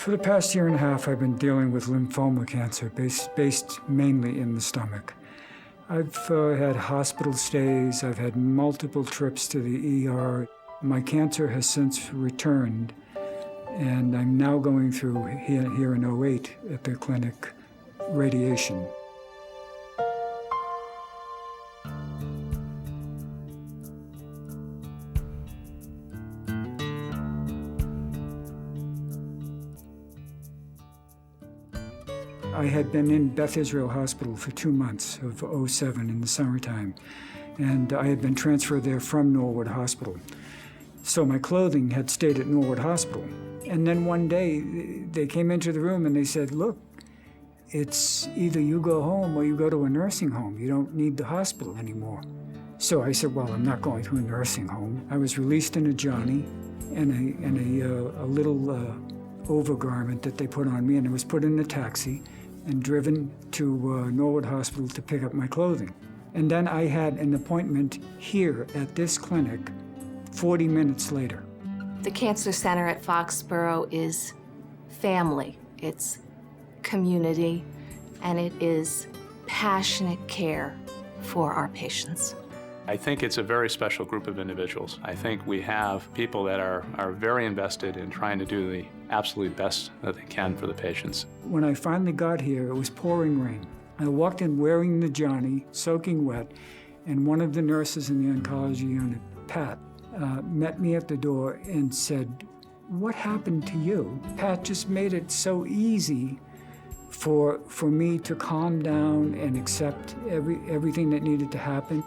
For the past year and a half, I've been dealing with lymphoma cancer, based mainly in the stomach. I've had hospital stays, I've had multiple trips to the ER. My cancer has since returned, and I'm now going through, here in 08 at the clinic, radiation. I had been in Beth Israel Hospital for 2 months of '07 in the summertime, and I had been transferred there from Norwood Hospital. So my clothing had stayed at Norwood Hospital. And then one day, they came into the room and they said, look, it's either you go home or you go to a nursing home. You don't need the hospital anymore. So I said, well, I'm not going to a nursing home. I was released in a Johnny and a little overgarment that they put on me, and I was put in a taxi and driven to Norwood Hospital to pick up my clothing. And then I had an appointment here at this clinic 40 minutes later. The Cancer Center at Foxboro is family, it's community, and it is passionate care for our patients. I think it's a very special group of individuals. I think we have people that are very invested in trying to do the absolute best that they can for the patients. When I finally got here, it was pouring rain. I walked in wearing the Johnny, soaking wet, and one of the nurses in the oncology unit, Pat, met me at the door and said, what happened to you? Pat just made it so easy for me to calm down and accept everything that needed to happen.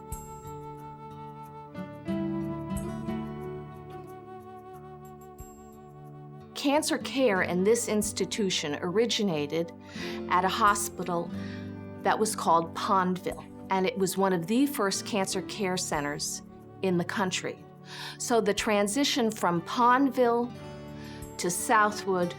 Cancer care in this institution originated at a hospital that was called Pondville, and it was one of the first cancer care centers in the country. So the transition from Pondville to Southwood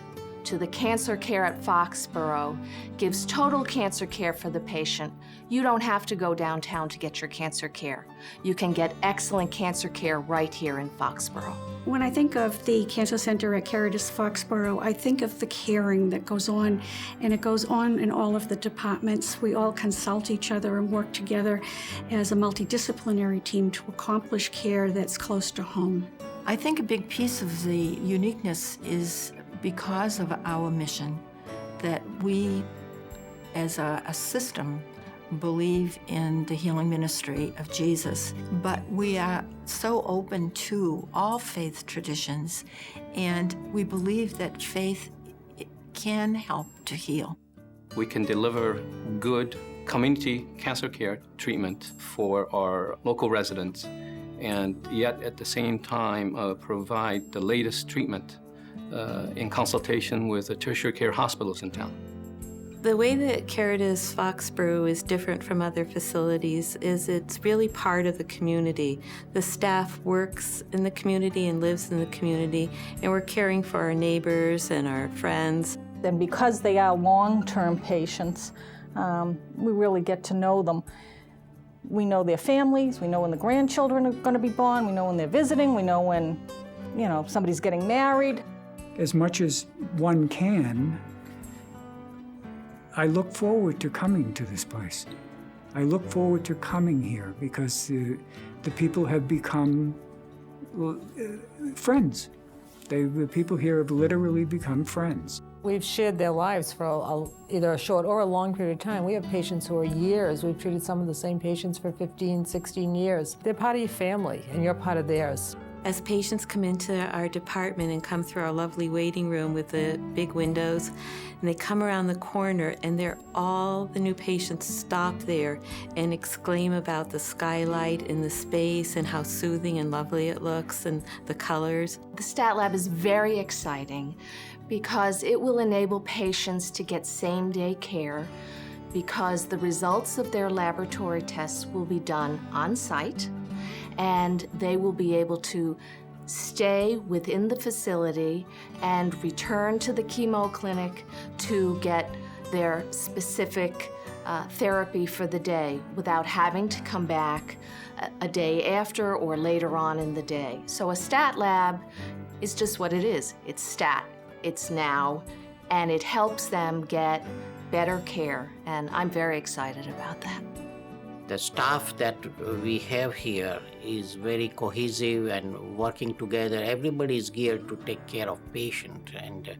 to the cancer care at Foxboro gives total cancer care for the patient. You don't have to go downtown to get your cancer care. You can get excellent cancer care right here in Foxboro. When I think of the Cancer Center at Caritas Foxboro, I think of the caring that goes on, and it goes on in all of the departments. We all consult each other and work together as a multidisciplinary team to accomplish care that's close to home. I think a big piece of the uniqueness is because of our mission, that we, as a system, believe in the healing ministry of Jesus, but we are so open to all faith traditions, and we believe that faith can help to heal. We can deliver good community cancer care treatment for our local residents, and yet at the same time provide the latest treatment in consultation with the tertiary care hospitals in town. The way that Caritas Foxboro is different from other facilities is it's really part of the community. The staff works in the community and lives in the community, and we're caring for our neighbors and our friends. And because they are long-term patients, we really get to know them. We know their families, we know when the grandchildren are going to be born, we know when they're visiting, we know when, somebody's getting married. As much as one can, I look forward to coming to this place. I look forward to coming here because the people have become friends. The people here have literally become friends. We've shared their lives for either a short or a long period of time. We have patients who are years. We've treated some of the same patients for 15, 16 years. They're part of your family, and you're part of theirs. As patients come into our department and come through our lovely waiting room with the big windows, and they come around the corner, and all the new patients stop there and exclaim about the skylight and the space and how soothing and lovely it looks and the colors. The Stat Lab is very exciting because it will enable patients to get same-day care because the results of their laboratory tests will be done on site, and they will be able to stay within the facility and return to the chemo clinic to get their specific therapy for the day without having to come back a day after or later on in the day. So a stat lab is just what it is. It's stat. It's now. and it helps them get better care, and I'm very excited about that. The staff that we have here is very cohesive and working together. Everybody is geared to take care of patient, and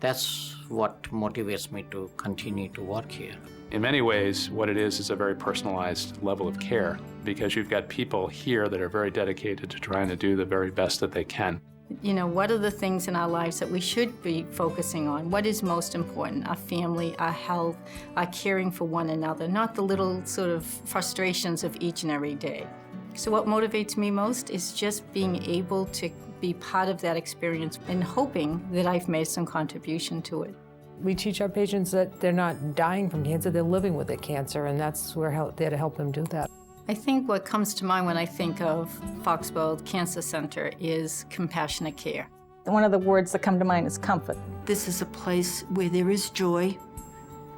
that's what motivates me to continue to work here. In many ways, what it is a very personalized level of care, because you've got people here that are very dedicated to trying to do the very best that they can. You know, what are the things in our lives that we should be focusing on? What is most important? Our family, our health, our caring for one another, not the little sort of frustrations of each and every day. So what motivates me most is just being able to be part of that experience and hoping that I've made some contribution to it. We teach our patients that they're not dying from cancer, they're living with the cancer, and that's we're there to help them do that. I think what comes to mind when I think of Foxboro Cancer Center is compassionate care. One of the words that come to mind is comfort. This is a place where there is joy,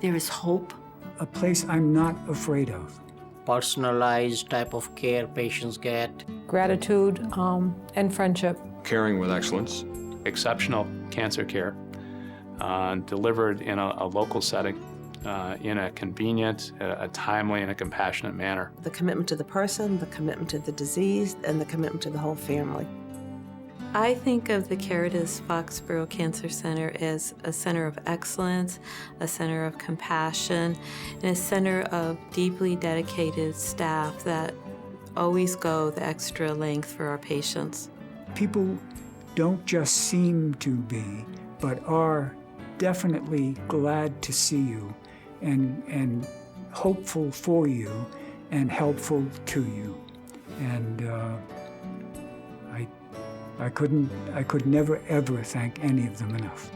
there is hope. A place I'm not afraid of. Personalized type of care patients get. Gratitude and friendship. Caring with excellence. Exceptional cancer care delivered in a local setting, in a convenient, a timely, and a compassionate manner. The commitment to the person, the commitment to the disease, and the commitment to the whole family. I think of the Caritas Foxboro Cancer Center as a center of excellence, a center of compassion, and a center of deeply dedicated staff that always go the extra length for our patients. People don't just seem to be, but are definitely glad to see you and hopeful for you and helpful to you. And I could never, ever thank any of them enough.